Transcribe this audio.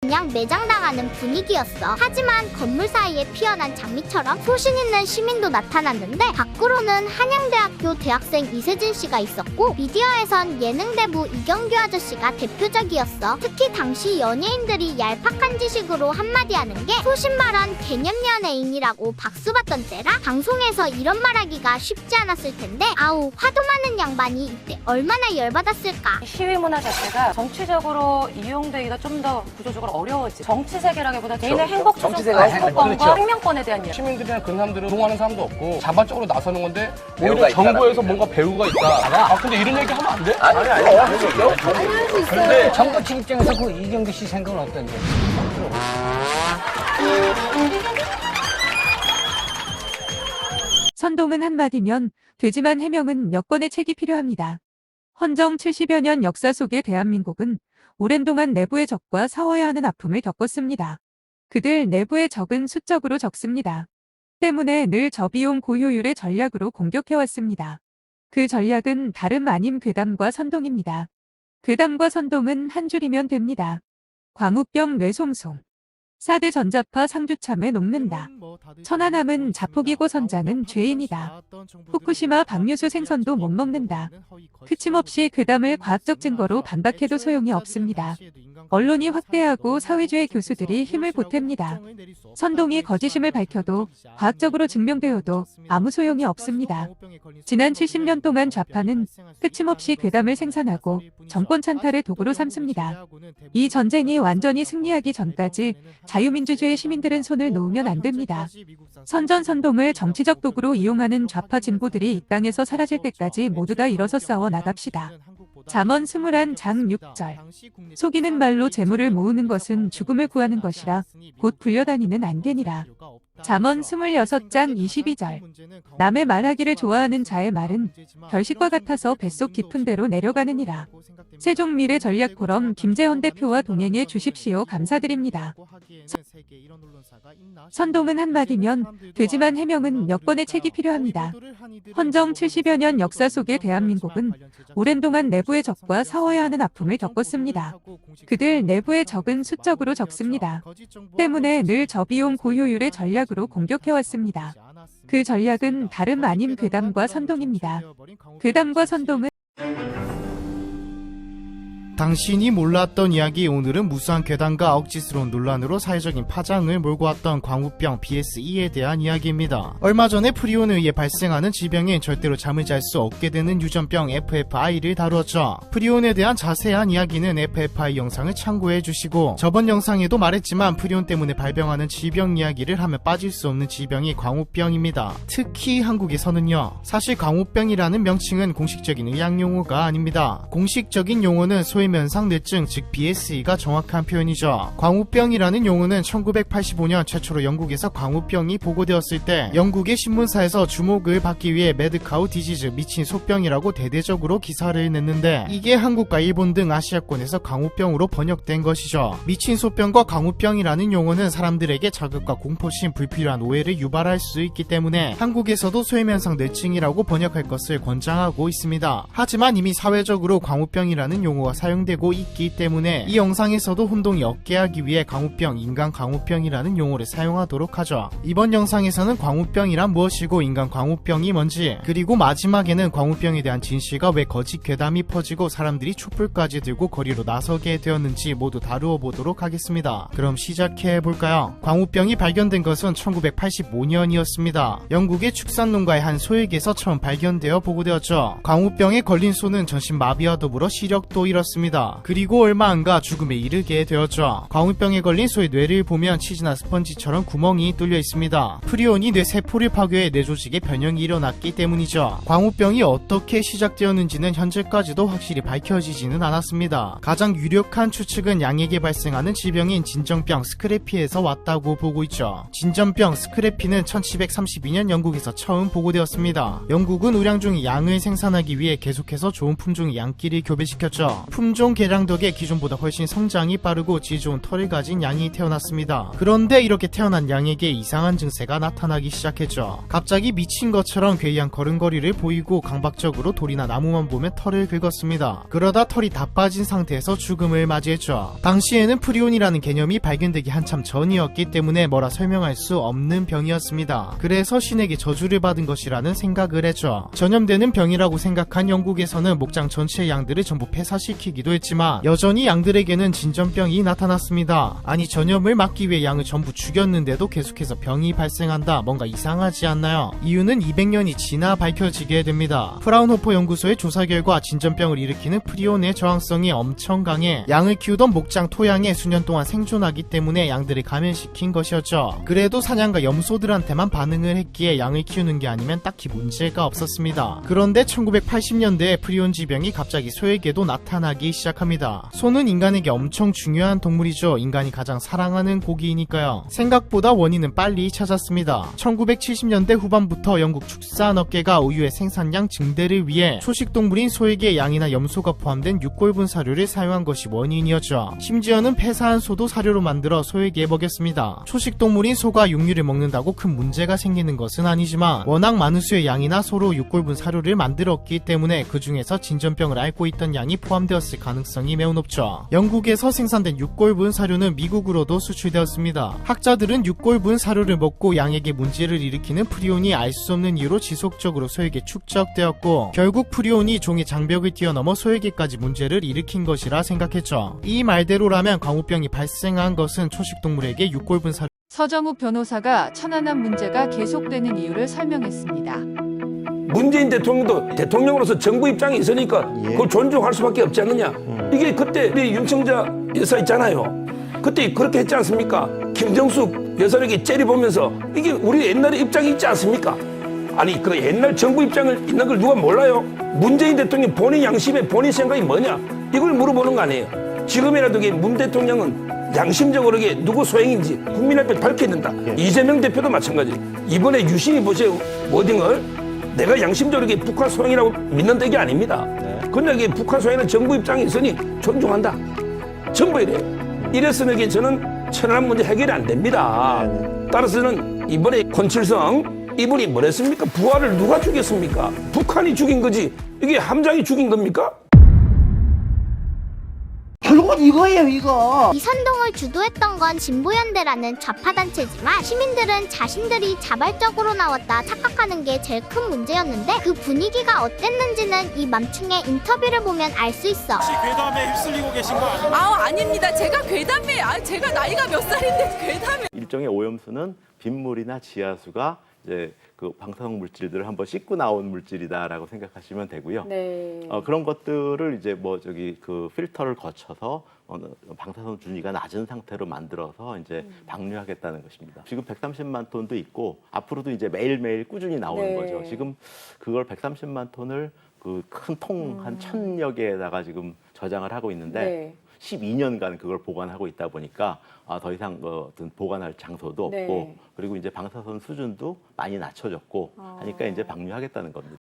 그냥 매장당하는 분위기였어. 하지만 건물 사이에 피어난 장미처럼 소신 있는 시민도 나타났는데 밖으로는 한양대학교 대학생 이세진 씨가 있었고 미디어에선 예능대부 이경규 아저씨가 대표적이었어. 특히 당시 연예인들이 얄팍한 지식으로 한마디 하는 게 소신발언 개념 연예인이라고 박수받던 때라 방송에서 이런 말하기가 쉽지 않았을 텐데 아우 화도 많은 양반이 이때 얼마나 열받았을까. 시위 문화 자체가 정치적으로 이용되기가 좀 더 구조적으로 어려워지. 정치 세계라기보다 개인의 행복 추구과 행복권과 생명권에 대한 이야기. 시민들이나 그런 사람들은 동하는 사람도 없고 자발적으로 나서는 건데 오히려 정부에서 뭔가 배우가 있다. 아 근데 이런 얘기 하면 안 돼? 아니 할 수 있죠. 그런데 정부 측 입장에서 그 이경규 씨 생각은 어떤지. 선동은 한마디면 되지만 해명은 여건의 책이 필요합니다. 헌정 70여 년 역사 속의 대한민국은 오랜 동안 내부의 적과 싸워야 하는 아픔을 겪었습니다. 그들 내부의 적은 수적으로 적습니다. 때문에 늘 저비용 고효율의 전략으로 공격해왔습니다. 그 전략은 다름 아닌 괴담과 선동입니다. 괴담과 선동은 한 줄이면 됩니다. 광우병 뇌송송. 4대 전자파 상주참에 녹는다. 천안함은 자폭이고 선장은 죄인이다. 후쿠시마 방류수 생선도 못 먹는다. 그침없이 괴담을 과학적 증거로 반박해도 소용이 없습니다. 언론이 확대하고 사회주의 교수들이 힘을 보탭니다. 선동이 거짓임을 밝혀도 과학적으로 증명되어도 아무 소용이 없습니다. 지난 70년 동안 좌파는 끝임없이 괴담을 생산하고 정권 찬탈의 도구로 삼습니다. 이 전쟁이 완전히 승리하기 전까지 자유민주주의 시민들은 손을 놓으면 안 됩니다. 선전선동을 정치적 도구로 이용하는 좌파 진보들이 이 땅에서 사라질 때까지 모두 다 일어서 싸워 나갑시다. 잠언 21장 6절. 속이는 말로 재물을 모으는 것은 죽음을 구하는 것이라 곧 불려다니는 안개니라. 잠언 26장 22절. 남의 말하기를 좋아하는 자의 말은 별식과 같아서 뱃속 깊은 데로 내려가느니라. 세종미래 전략포럼 김재헌 대표와 동행해 주십시오. 감사드립니다. 선동은 한마디면 되지만 해명은 여건의 책이 필요합니다. 헌정 70여 년 역사 속의 대한민국은 오랜 동안 내부의 적과 싸워야 하는 아픔을 겪었습니다. 그들 내부의 적은 수적으로 적습니다. 때문에 늘 저비용 고효율의 전략으로 공격해왔습니다. 그 전략은 다름 아닌 괴담과 선동입니다. 괴담과 선동은 당신이 몰랐던 이야기. 오늘은 무수한 괴담과 억지스러운 논란으로 사회적인 파장을 몰고 왔던 광우병 BSE에 대한 이야기입니다. 얼마 전에 프리온에 의해 발생하는 질병인 절대로 잠을 잘 수 없게 되는 유전병 FFI를 다루었죠. 프리온에 대한 자세한 이야기는 FFI 영상을 참고해 주시고, 저번 영상에도 말했지만 프리온 때문에 발병하는 질병 이야기를 하면 빠질 수 없는 질병이 광우병입니다. 특히 한국에서는요. 사실 광우병이라는 명칭은 공식적인 의학용어가 아닙니다. 공식적인 용어는 소외면상뇌증 즉 BSE가 정확한 표현이죠. 광우병이라는 용어는 1985년 최초로 영국에서 광우병이 보고되었을 때 영국의 신문사에서 주목을 받기 위해 매드카우 디지즈 미친 소병이라고 대대적으로 기사를 냈는데, 이게 한국과 일본 등 아시아권에서 광우병으로 번역된 것이죠. 미친 소병과 광우병이라는 용어는 사람들에게 자극과 공포심, 불필요한 오해를 유발할 수 있기 때문에 한국에서도 소외면상뇌증이라고 번역할 것을 권장하고 있습니다. 하지만 이미 사회적으로 광우병이라는 용어가 사용되고 있기 때문에 이 영상에서도 혼동이 없게 하기 위해 광우병, 인간 광우병이라는 용어를 사용하도록 하죠. 이번 영상에서는 광우병이란 무엇이고 인간 광우병이 뭔지, 그리고 마지막에는 광우병에 대한 진실과 왜 거짓 괴담이 퍼지고 사람들이 촛불까지 들고 거리로 나서게 되었는지 모두 다루어 보도록 하겠습니다. 그럼 시작해볼까요? 광우병이 발견된 것은 1985년이었습니다. 영국의 축산농가의 한 소액에서 처음 발견되어 보고되었죠. 광우병에 걸린 소는 전신마비와 더불어 시력도 잃었습니다. 그리고 얼마 안가 죽음에 이르게 되었죠. 광우병에 걸린 소의 뇌를 보면 치즈나 스펀지처럼 구멍이 뚫려 있습니다. 프리온이 뇌 세포를 파괴해 뇌 조직에 변형이 일어났기 때문이죠. 광우병이 어떻게 시작되었는지는 현재까지도 확실히 밝혀지지는 않았습니다. 가장 유력한 추측은 양에게 발생하는 질병인 진정병 스크래피에서 왔다고 보고 있죠. 진정병 스크래피는 1732년 영국에서 처음 보고되었습니다. 영국은 우량종의 양을 생산하기 위해 계속해서 좋은 품종의 양끼리 교배시켰죠. 품종 개량 덕에 기존보다 훨씬 성장이 빠르고 질 좋은 털을 가진 양이 태어났습니다. 그런데 이렇게 태어난 양에게 이상한 증세가 나타나기 시작했죠. 갑자기 미친 것처럼 괴이한 걸음걸이를 보이고 강박적으로 돌이나 나무만 보면 털을 긁었습니다. 그러다 털이 다 빠진 상태에서 죽음을 맞이했죠. 당시에는 프리온이라는 개념이 발견되기 한참 전이었기 때문에 뭐라 설명할 수 없는 병이었습니다. 그래서 신에게 저주를 받은 것이라는 생각을 했죠. 전염되는 병이라고 생각한 영국에서는 목장 전체의 양들을 전부 폐사시키기도 했지만 여전히 양들에게는 진전병이 나타났습니다. 아니 전염을 막기 위해 양을 전부 죽였는데도 계속해서 병이 발생한다. 뭔가 이상하지 않나요? 이유는 200년이 지나 밝혀지게 됩니다. 프라운호퍼 연구소의 조사 결과 진전병을 일으키는 프리온의 저항성이 엄청 강해 양을 키우던 목장 토양에 수년 동안 생존하기 때문에 양들을 감염시킨 것이었죠. 그래도 사냥과 염소들한테만 반응을 했기에 양을 키우는 게 아니면 딱히 문제가 없었습니다. 그런데 1980년대에 프리온 지병이 갑자기 소에게도 나타나기 시작합니다. 소는 인간에게 엄청 중요한 동물이죠. 인간이 가장 사랑하는 고기이니까요. 생각보다 원인은 빨리 찾았습니다. 1970년대 후반부터 영국 축산업계가 우유의 생산량 증대를 위해 초식동물인 소에게 양이나 염소가 포함된 육골분 사료를 사용한 것이 원인이었죠. 심지어는 폐사한 소도 사료로 만들어 소에게 먹였습니다. 초식동물인 소가 육류를 먹는다고 큰 문제가 생기는 것은 아니지만 워낙 많은 수의 양이나 소로 육골분 사료를 만들었기 때문에 그 중에서 진전병을 앓고 있던 양이 포함되었을 가능성이 매우 높죠. 영국에서 생산된 육골분 사료는 미국으로도 수출되었습니다. 학자들은 육골분 사료를 먹고 양에게 문제를 일으키는 프리온이 알 수 없는 이유로 지속적으로 소에게 축적되었고 결국 프리온이 종의 장벽을 뛰어넘어 소에게까지 문제를 일으킨 것이라 생각했죠. 이 말대로라면 광우병이 발생한 것은 초식동물에게 육골분 사료 서정욱 변호사가 천안함 문제가 계속되는 이유를 설명했습니다. 문재인 대통령도 대통령으로서 정부 입장이 있으니까 그걸 존중할 수밖에 없지 않느냐. 이게 그때 우리 윤청자 여사 있잖아요. 그때 그렇게 했지 않습니까? 김정숙 여사에게 째려보면서 이게 우리 옛날에 입장이 있지 않습니까? 아니 그 옛날 정부 입장을 있는 걸 누가 몰라요? 문재인 대통령 본인 양심에 본인 생각이 뭐냐? 이걸 물어보는 거 아니에요. 지금이라도 문 대통령은 양심적으로 이게 누구 소행인지 국민 앞에 밝혀야 된다. 이재명 대표도 마찬가지. 이번에 유심히 보세요. 워딩을. 내가 양심적으로 이게 북한 소행이라고 믿는 게 아닙니다. 그러나 이게 북한 소행은 정부 입장이 있으니 존중한다. 전부 이래요. 이랬으면 이게 저는 천안함 문제 해결이 안 됩니다. 따라서는 이번에 권칠성 이분이 뭐랬습니까? 부하를 누가 죽였습니까? 북한이 죽인 거지. 이게 함장이 죽인 겁니까? 결국은 이거예요, 이거. 이 선동을 주도했던 건 진보연대라는 좌파단체지만 시민들은 자신들이 자발적으로 나왔다 착각하는 게 제일 큰 문제였는데 그 분위기가 어땠는지는 이 맘충의 인터뷰를 보면 알 수 있어. 혹시 괴담에 휩쓸리고 계신 거 아니에요? 아닙니다. 제가 괴담에 제가 나이가 몇 살인데 괴담에 일종의 오염수는 빗물이나 지하수가 이제 그 방사성 물질들을 한번 씻고 나온 물질이다라고 생각하시면 되고요. 네. 그런 것들을 이제 그 필터를 거쳐서 방사선 준위가 낮은 상태로 만들어서 이제 방류하겠다는 것입니다. 지금 130만 톤도 있고 앞으로도 이제 매일매일 꾸준히 나오는 거죠. 지금 그걸 130만 톤을 그 큰 통 한 1000여 개에다가 지금 저장을 하고 있는데 12년간 그걸 보관하고 있다 보니까 더 이상 어떤 보관할 장소도 없고 그리고 이제 방사선 수준도 많이 낮춰졌고 하니까 이제 방류하겠다는 겁니다.